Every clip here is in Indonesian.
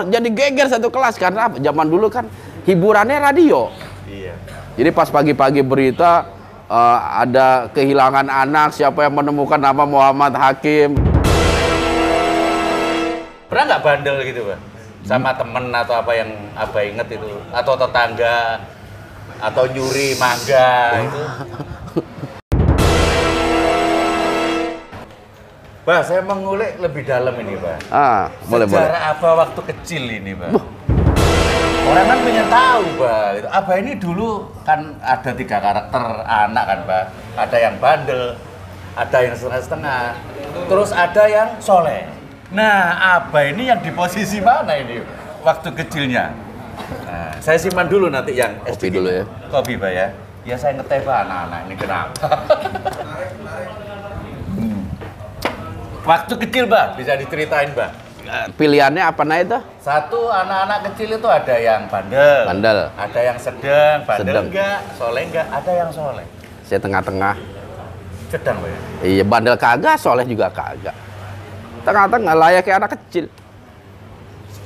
jadi geger satu kelas karena zaman dulu kan hiburannya radio. Iya. Jadi pas pagi-pagi berita ada kehilangan anak, siapa yang menemukan nama Muhammad Hakim. Pernah nggak bandel gitu, Pak? Sama temen atau apa yang Abah inget itu? Atau tetangga? Atau nyuri mangga itu? Pak, saya mengulik lebih dalam ini, Pak. Boleh. Sejarah Abah waktu kecil ini, Pak. Orang kan pengen tahu, Pak. Abah ini dulu kan ada 3 karakter anak kan, Pak. Ada yang bandel, ada yang setengah-setengah, terus ada yang soleh. Nah, Abah ini yang di posisi mana ini waktu kecilnya? Nah, saya simpan dulu nanti yang Kopi dulu ya. Kopi, Pak ya. Ya saya ngeteh, Pak, anak-anak ini kenapa? Waktu kecil, Pak, bisa diceritain, Pak? Pilihannya apa nah itu? Satu, anak-anak kecil itu ada yang bandel. Ada yang sedang, bandel enggak, soleh enggak, ada yang soleh. Saya tengah-tengah. Sedang, Pak ya? Iya, bandel kagak, soleh juga kagak. Tengah-tengah, layak kayak anak kecil.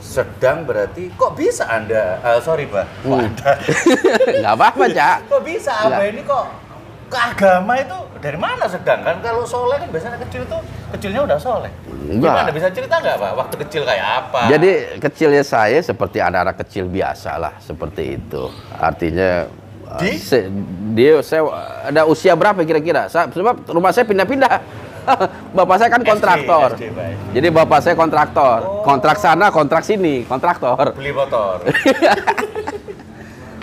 Sedang berarti, kok bisa Anda, sorry, Pak, kok Anda? Nggak apa-apa, Cak. Kok bisa Abah ini kok ke agama itu dari mana sedang? Kan kalau soleh kan biasanya kecil tuh, kecilnya udah soleh. Gimana, bisa cerita nggak, Pak? Waktu kecil kayak apa? Jadi kecilnya saya seperti anak-anak kecil biasa lah, seperti itu. Artinya saya ada usia berapa kira-kira? Sebab rumah saya pindah-pindah. Bapak saya kan kontraktor. SD, jadi bapak saya kontraktor. Kontrak sana, kontrak sini, kontraktor. Beli motor.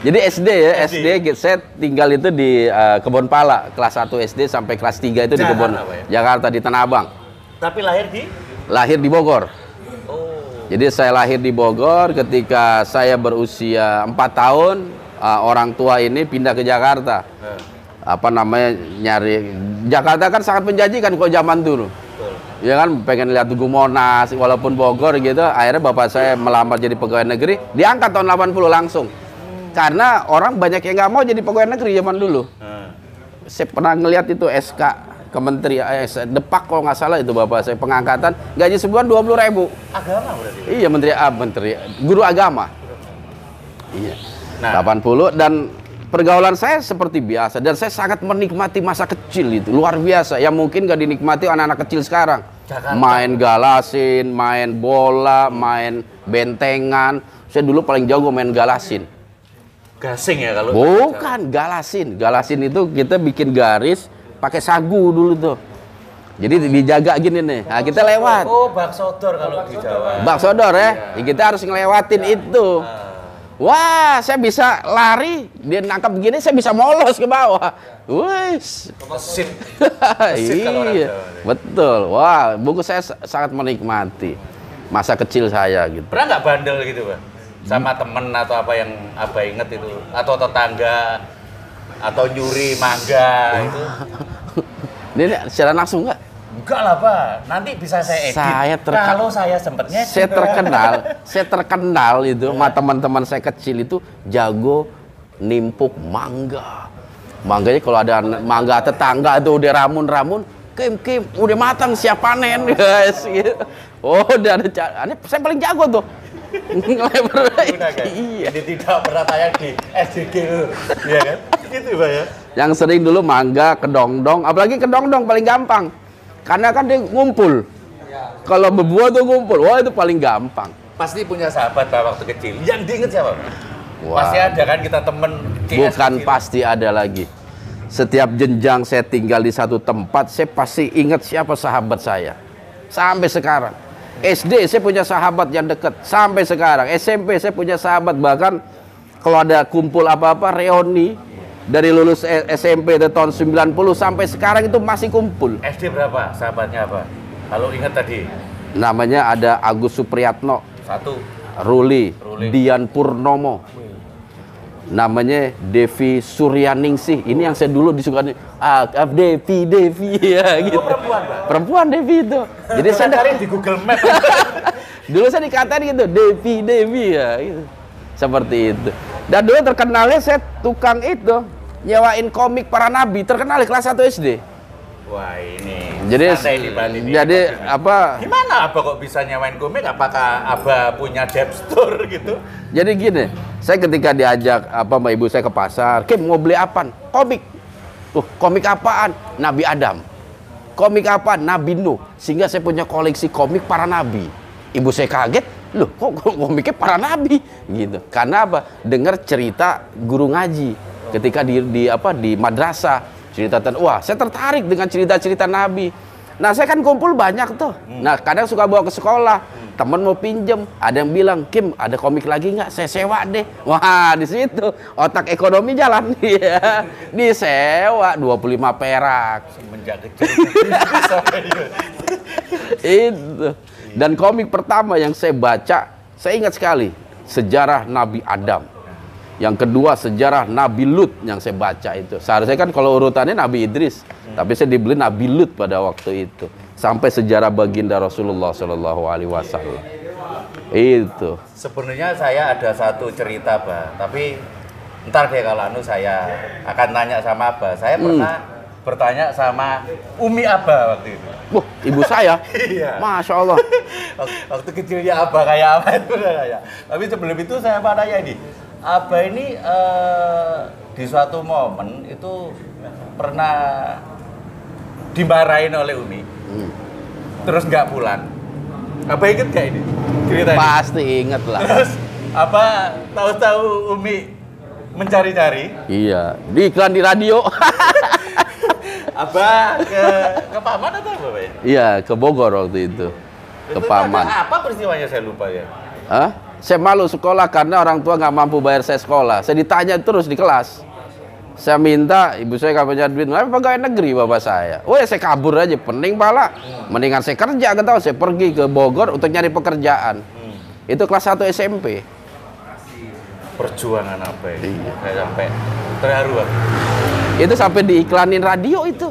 Jadi SD ya, SD saya tinggal itu di Kebon Pala, kelas 1 SD sampai kelas 3 itu di Kebon Jakarta di Tanah Abang. Tapi lahir di? Lahir di Bogor. Oh. Jadi saya lahir di Bogor, ketika saya berusia 4 tahun, orang tua ini pindah ke Jakarta. Apa namanya, nyari Jakarta kan sangat menjanjikan kalau zaman dulu. Ya kan, pengen lihat Tugu Monas, walaupun Bogor gitu. Akhirnya bapak saya melamar jadi pegawai negeri, diangkat tahun 80 langsung. Karena orang banyak yang nggak mau jadi pegawai negeri zaman dulu. Saya pernah ngeliat itu SK Kementerian Depak kalau nggak salah itu bapak saya pengangkatan, gaji sebulan 20.000. Agama berarti? Iya, menteri guru agama. Iya. Nah, 80 dan pergaulan saya seperti biasa dan saya sangat menikmati masa kecil itu luar biasa. Yang mungkin nggak dinikmati anak-anak kecil sekarang. Jakarta. Main galasin, main bola, main bentengan. Saya dulu paling jago main galasin. Gasing ya kalau? Bukan, galasin. Galasin itu kita bikin garis pakai sagu dulu tuh. Jadi dijaga gini nih. Nah, kita lewat. Oh, bak sodor kalau di Jawa. Bak sodor ya. Kita harus ngelewatin itu. Wah, saya bisa lari, dia nangkap begini, saya bisa molos ke bawah. Wih. Mesin. Iya, betul. Wah, buku saya sangat menikmati masa kecil saya gitu. Pernah nggak bandel gitu, Pak? Sama temen atau apa yang Abah inget itu? Atau tetangga? Atau nyuri mangga itu? Ini secara langsung nggak? Enggak lah, Pak. Nanti bisa saya edit. Kalau saya sempetnya saya terkenal itu sama teman-teman saya kecil itu jago nimpuk mangga. Mangganya kalau ada mangga tetangga itu udah ramun-ramun, Kim, udah matang siap panen, guys. Oh, udah ada saya paling jago tuh. Iya. Ini tidak pernah tayang di SDG itu. Iya kan? Gitu, Pak ya. Yang sering dulu mangga, kedongdong, apalagi kedongdong paling gampang. Karena kan dia ngumpul. Kalau berbuah tuh ngumpul. Wah, itu paling gampang. Pasti punya sahabat, Pak, waktu kecil. Yang diinget siapa? Wah. Pasti ada kan kita temen. Bukan pasti ada lagi. Setiap jenjang saya tinggal di satu tempat, saya pasti ingat siapa sahabat saya. Sampai sekarang. SD saya punya sahabat yang dekat. Sampai sekarang. SMP saya punya sahabat. Bahkan kalau ada kumpul apa-apa, reuni. Dari lulus SMP dari tahun 90 sampai sekarang itu masih kumpul. SD berapa sahabatnya apa? Kalau ingat tadi. Namanya ada Agus Supriyatno. 1. Ruli. Dian Purnomo. Namanya Devi Suryaningsih. Ini yang saya dulu disukai. Devi ya gitu. Perempuan, Pak? Perempuan Devi itu. Jadi saya cari di Google Map. Dulu saya dikatain gitu, Devi ya gitu. Seperti itu. Dan dulu terkenalnya saya tukang itu nyewain komik para nabi, terkenal di kelas 1 SD. Wah ini. Jadi santai nih, Bang, ini. jadi apa? Gimana Abah kok bisa nyewain komik? Apakah Abah punya dep store gitu? Jadi gini, saya ketika diajak sama ibu saya ke pasar, Kim mau beli apaan? Komik. Komik apaan? Nabi Adam. Komik apaan? Nabi Nuh. Sehingga saya punya koleksi komik para nabi. Ibu saya kaget, loh kok komiknya para nabi? Gitu. Karena apa? Dengar cerita guru ngaji ketika di madrasah. Cerita wah saya tertarik dengan cerita-cerita nabi. Nah saya kan kumpul banyak tuh. Nah kadang suka bawa ke sekolah. Temen mau pinjem, ada yang bilang, Kim ada komik lagi nggak? Saya sewa deh. Wah di situ otak ekonomi jalan ya. Disewa 25 perak. Semenjak kecil. Itu. Dan komik pertama yang saya baca, saya ingat sekali sejarah Nabi Adam. Yang kedua sejarah Nabi Lut yang saya baca itu. Seharusnya kan kalau urutannya Nabi Idris, tapi saya dibeli Nabi Lut pada waktu itu. Sampai sejarah baginda Rasulullah Shallallahu Alaihi Wasallam. Itu. Sebenarnya saya ada satu cerita, Bah. Tapi ntar deh kalau saya akan tanya sama Abah. Saya pernah bertanya sama Umi Abah waktu itu. Wah, ibu saya. Iya. Masya Allah. Waktu kecilnya Abah kayak apa itu saya. Tapi sebelum itu saya mau nanya ini. Abah ini di suatu momen itu pernah dimarahin oleh Umi, terus nggak pulang. Abah inget gak ini ceritanya? Pasti inget lah. Terus apa tahu-tahu Umi mencari-cari? Iya, di iklan di radio. Abah ke Paman atau apa Pak? Iya, ke Bogor waktu itu. Ke Itu Paman. ada apa peristiwanya saya lupa ya. Hah? Saya malu sekolah karena orang tua nggak mampu bayar saya sekolah. Saya ditanya terus di kelas. Saya minta, ibu saya nggak punya duit, nggak pegawai negeri bapak saya. Oh ya saya kabur aja, pening pala. Mendingan saya kerja, tahu saya pergi ke Bogor untuk nyari pekerjaan. Itu kelas 1 SMP. Perjuangan apa ya? Iya. Saya sampai terharu. Itu sampai diiklanin radio itu.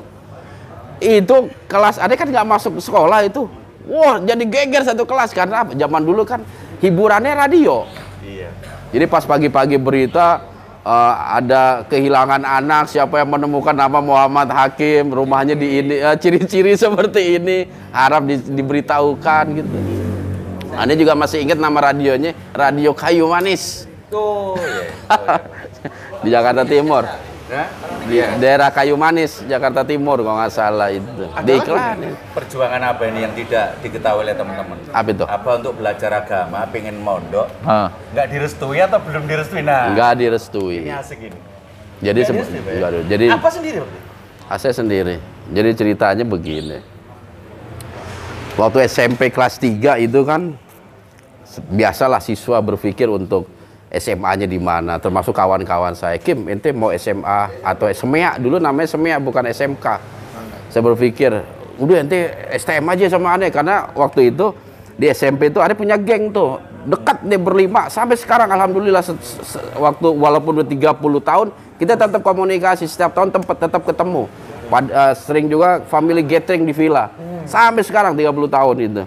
Itu kelas, ada kan nggak masuk sekolah itu. Wah jadi geger satu kelas karena apa? Zaman dulu kan hiburannya radio. Iya. Jadi pas pagi-pagi berita ada kehilangan anak, siapa yang menemukan nama Muhammad Hakim, rumahnya di ini, ciri-ciri seperti ini, harap diberitahukan gitu. Anda juga masih ingat nama radionya, Radio Kayu Manis. Oh iya. Di Jakarta Timur. Nah, Di daerah Kayu Manis, Jakarta Timur kalau nggak salah itu. Di iklan. Perjuangan apa ini yang tidak diketahui oleh teman-teman? Apa itu? Apa untuk belajar agama, pengen mondok, Ah. nggak direstui atau belum direstui? Nah, Nggak direstui. ini asik ini. Jadi Nggak direstui, Pak, ya? nggak ada. Jadi Apa sendiri? Pak? saya sendiri. Jadi ceritanya begini. Waktu SMP kelas 3 itu kan biasalah siswa berpikir untuk SMA-nya di mana, termasuk kawan-kawan saya. Kim, ente mau SMA atau SMEA? Dulu namanya SMEA bukan SMK. Saya berpikir, udah ente STM aja sama aneh, karena waktu itu di SMP itu ada punya geng tuh, dekat deh berlima sampai sekarang alhamdulillah. Waktu walaupun udah 30 tahun kita tetap komunikasi, setiap tahun tetap ketemu. Sering juga family gathering di villa. Sampai sekarang 30 tahun itu.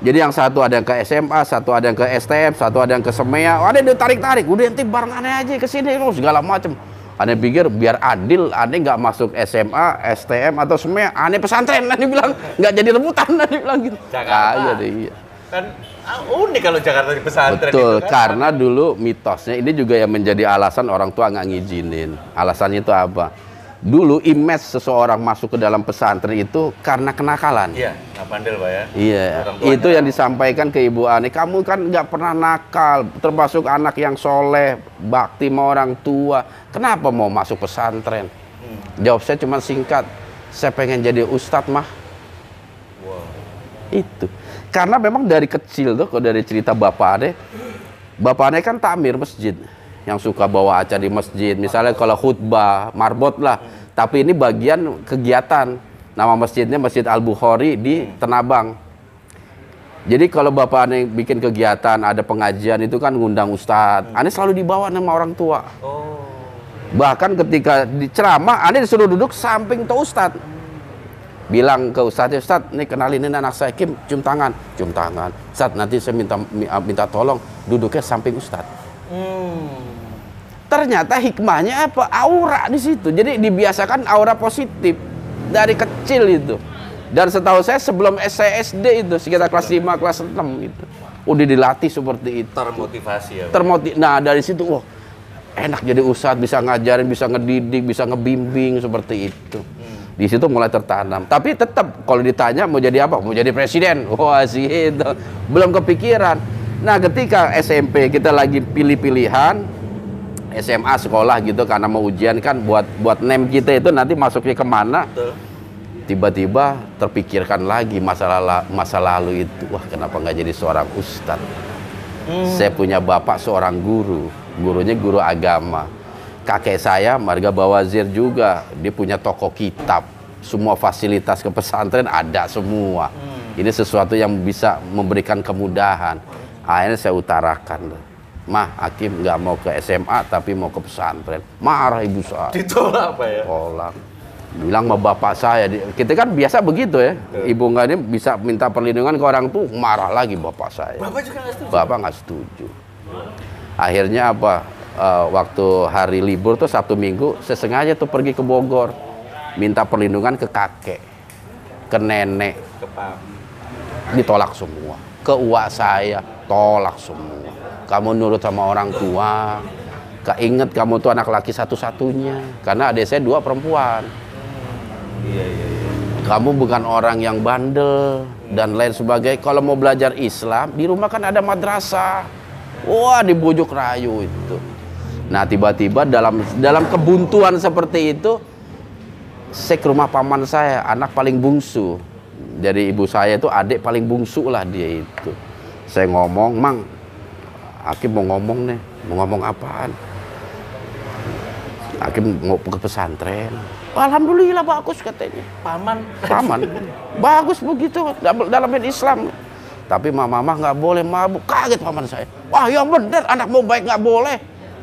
Jadi yang satu ada yang ke SMA, satu ada yang ke STM, satu ada yang ke SMEA. Ada yang tarik-tarik, udah ente bareng aneh aja ke sini segala macam. Aneh pikir biar adil, aneh nggak masuk SMA, STM atau SMEA, aneh pesantren. Aneh bilang nggak jadi rebutan, aneh bilang gitu. Jakarta. Deh, iya. Kan unik kalau Jakarta di pesantren. Betul, itu kan. karena dulu mitosnya ini juga yang menjadi alasan orang tua nggak ngizinin. Alasannya itu apa? Dulu image seseorang masuk ke dalam pesantren itu karena kenakalan. Iya, nggak bandel Pak ya. Iya, Orang tuanya. itu yang disampaikan ke Ibu Ani. Kamu kan nggak pernah nakal, termasuk anak yang soleh, bakti sama orang tua. Kenapa mau masuk pesantren? Jawab saya cuma singkat, saya pengen jadi ustadz mah. Wow. Itu. Karena memang dari kecil tuh, kalau dari cerita Bapak Ane kan takmir masjid. Yang suka bawa acara di masjid, misalnya kalau khutbah, marbot lah. Tapi ini bagian kegiatan. Nama masjidnya Masjid Al-Bukhari di Tenabang. Jadi kalau Bapak Ane bikin kegiatan, ada pengajian itu kan ngundang ustadz. Ane selalu dibawa sama orang tua. Oh. Bahkan ketika di ceramah, Ane disuruh duduk samping tuh ustadz. Bilang ke ustadz, Ustadz, nih kenalin ini anak saya, Kim, cium tangan. Cium tangan. Ustadz, nanti saya minta tolong duduknya samping ustadz. Ternyata hikmahnya apa? Aura di situ. Jadi dibiasakan aura positif. dari kecil itu. Dan setahu saya sebelum saya SD itu sekitar kelas 5, kelas 6 itu udah dilatih seperti itu. Termotivasi ya. Nah dari situ, wah enak jadi ustadz, bisa ngajarin, bisa ngedidik, bisa ngebimbing seperti itu. Di situ mulai tertanam. Tapi tetap kalau ditanya mau jadi apa? Mau jadi presiden? Wah sih itu belum kepikiran. Nah ketika SMP kita lagi pilih-pilihan SMA sekolah gitu karena mau ujian kan buat nem kita itu nanti masuknya kemana. Tiba-tiba terpikirkan lagi masa lalu itu. Wah kenapa nggak jadi seorang ustadz? Saya punya bapak seorang guru. Gurunya guru agama. Kakek saya marga Bawazir juga. Dia punya toko kitab. Semua fasilitas ke pesantren ada semua. Ini sesuatu yang bisa memberikan kemudahan. Akhirnya saya utarakan. Mah, Hakim nggak mau ke SMA tapi mau ke pesantren. Marah ibu saya. Ditolak apa ya? Tolak. Bilang sama bapak saya, kita kan biasa begitu ya. Ibu nggak ini bisa minta perlindungan ke orang tuh, marah lagi bapak saya. Bapak juga nggak setuju? Bapak nggak setuju. Akhirnya apa? Waktu hari libur tuh Sabtu Minggu, saya sengaja tuh pergi ke Bogor, minta perlindungan ke kakek, ke nenek, Ke Pam. ditolak semua. Ke uak saya, tolak semua. Kamu nurut sama orang tua, keinget kamu tuh anak laki satu-satunya, karena adik saya 2 perempuan. Iya. Kamu bukan orang yang bandel dan lain sebagainya. Kalau mau belajar Islam, di rumah kan ada madrasah. Wah, dibujuk rayu itu. Nah, tiba-tiba dalam kebuntuan seperti itu, saya ke rumah paman saya, anak paling bungsu. Jadi ibu saya itu adik paling bungsu lah dia itu. Saya ngomong, Mang, Hakim mau ngomong nih. Mau ngomong apaan? Hakim mau ke pesantren. Alhamdulillah bagus katanya. Paman. Bagus begitu dalam Islam. Tapi mama nggak boleh mabuk. Kaget paman saya. Wah yang bener anak mau baik nggak boleh.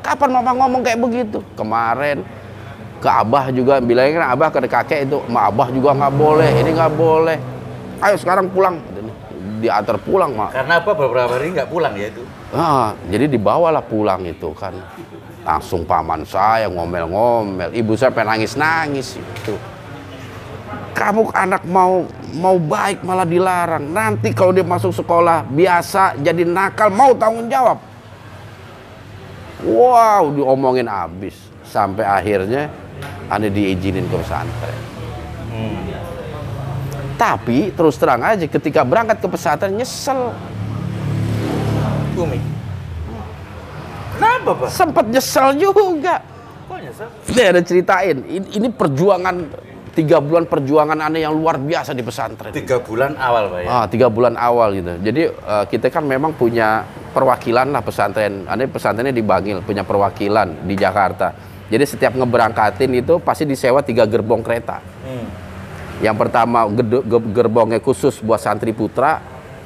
Kapan mama ngomong kayak begitu? Kemarin ke abah juga bilangin abah ke kakek itu. Ma abah juga nggak boleh. Ini nggak boleh. Ayo sekarang pulang. Diantar pulang mak. Karena apa beberapa hari nggak pulang ya itu? Nah, jadi dibawalah pulang itu kan. Langsung paman saya ngomel-ngomel, ibu saya pengen nangis-nangis itu. Kamu anak mau baik malah dilarang. Nanti kalau dia masuk sekolah biasa jadi nakal mau tanggung jawab. Wow, diomongin abis sampai akhirnya ane diizinin ke pesantren. Tapi terus terang aja ketika berangkat ke pesantren nyesel. Umi. Kenapa, Pak? Sempet nyesel juga. Kok nyesel? Nih ada ceritain, ini perjuangan 3 bulan perjuangan aneh yang luar biasa di pesantren. 3 bulan awal, Pak ya? 3 bulan awal gitu. Jadi kita kan memang punya perwakilan lah pesantren. Aneh pesantrennya di Bangil, punya perwakilan di Jakarta. Jadi setiap ngeberangkatin itu pasti disewa 3 gerbong kereta. Yang pertama gerbongnya khusus buat santri putra,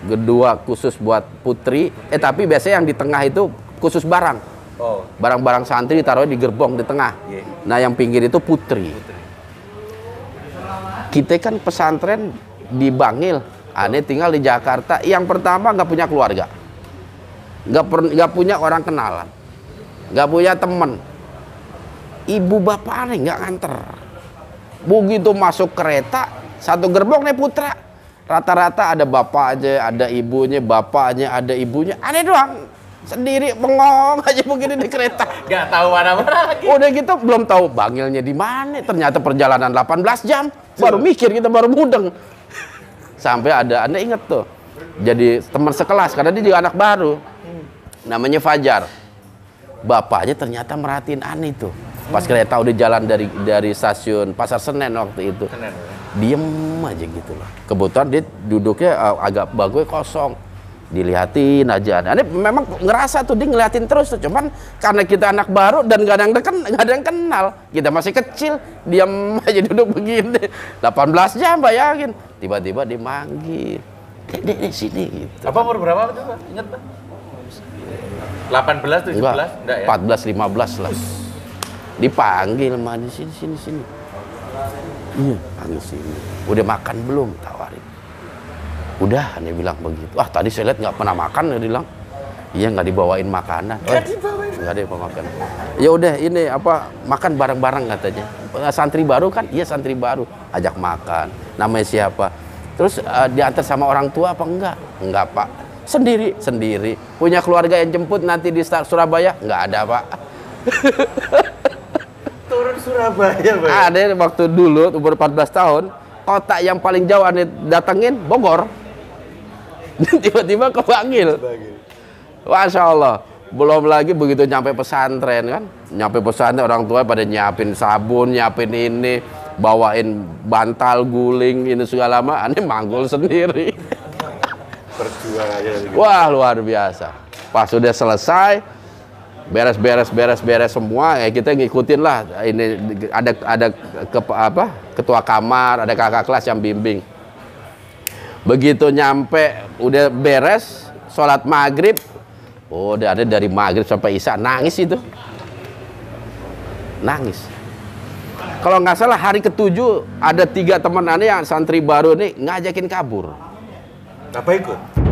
kedua khusus buat putri. Tapi biasanya yang di tengah itu khusus barang. Barang-barang santri ditaruh di gerbong di tengah. Nah yang pinggir itu putri. Kita kan pesantren di Bangil, aneh tinggal di Jakarta. Yang pertama nggak punya keluarga, nggak punya orang kenalan, nggak punya temen. Ibu bapak aneh nggak nganter. Begitu masuk kereta, satu gerbong nih putra. Rata-rata ada bapak aja, ada ibunya, bapaknya, ada ibunya. Aneh doang, sendiri bengong aja begini di kereta. Nggak tahu mana-mana lagi. Udah gitu belum tahu Bangilnya di mana. Ternyata perjalanan 18 jam. Baru mikir kita baru mudeng. Sampai ada, Anda inget tuh. Jadi teman sekelas karena dia juga anak baru. Namanya Fajar. Bapaknya ternyata merhatiin Ani tuh. Pas kereta udah jalan dari stasiun Pasar Senen waktu itu. Diem aja gitu loh. Kebetulan dia duduknya agak bagusnya kosong. Dilihatin aja. Ini memang ngerasa tuh dia ngeliatin terus tuh. Cuman karena kita anak baru dan gak ada yang kenal. Kita masih kecil, diam aja duduk begini. 18 jam bayangin. Tiba-tiba dimanggil. Dek, sini gitu. Apa umur berapa itu, Pak? Ingat, Pak? 18, 17? Enggak ya? 14, 15 lah. Dipanggil, mah di sini. Iya, panggil sini. Udah makan belum? Tawarin. Udah, dia bilang begitu. Tadi saya lihat nggak pernah makan, dia bilang. Iya, nggak dibawain makanan. Nggak ada makanan. Ya udah, ini apa makan bareng-bareng katanya. Santri baru kan? Iya santri baru. ajak makan. Namanya siapa? Terus diantar sama orang tua apa enggak? Enggak, Pak. Sendiri. Punya keluarga yang jemput nanti di Surabaya? Enggak ada, Pak. Turun Surabaya, Pak. Ada waktu dulu umur 14 tahun, kota yang paling jauh aneh datengin Bogor. Tiba-tiba ke Bangil. Masya Allah. Belum lagi begitu nyampe pesantren kan. Nyampe pesantren orang tua pada nyiapin sabun, nyiapin ini, bawain bantal, guling, ini segala macam. Aneh manggul sendiri. Perjuangannya. Wah, luar biasa. Pas sudah selesai, beres semua, ya kita ngikutin lah. Ini ada ketua kamar, ada kakak kelas yang bimbing. Begitu nyampe udah beres sholat maghrib, udah ada dari maghrib sampai isya nangis itu, nangis. Kalau nggak salah hari ke-7 ada 3 teman aneh yang santri baru nih ngajakin kabur. Apa ikut?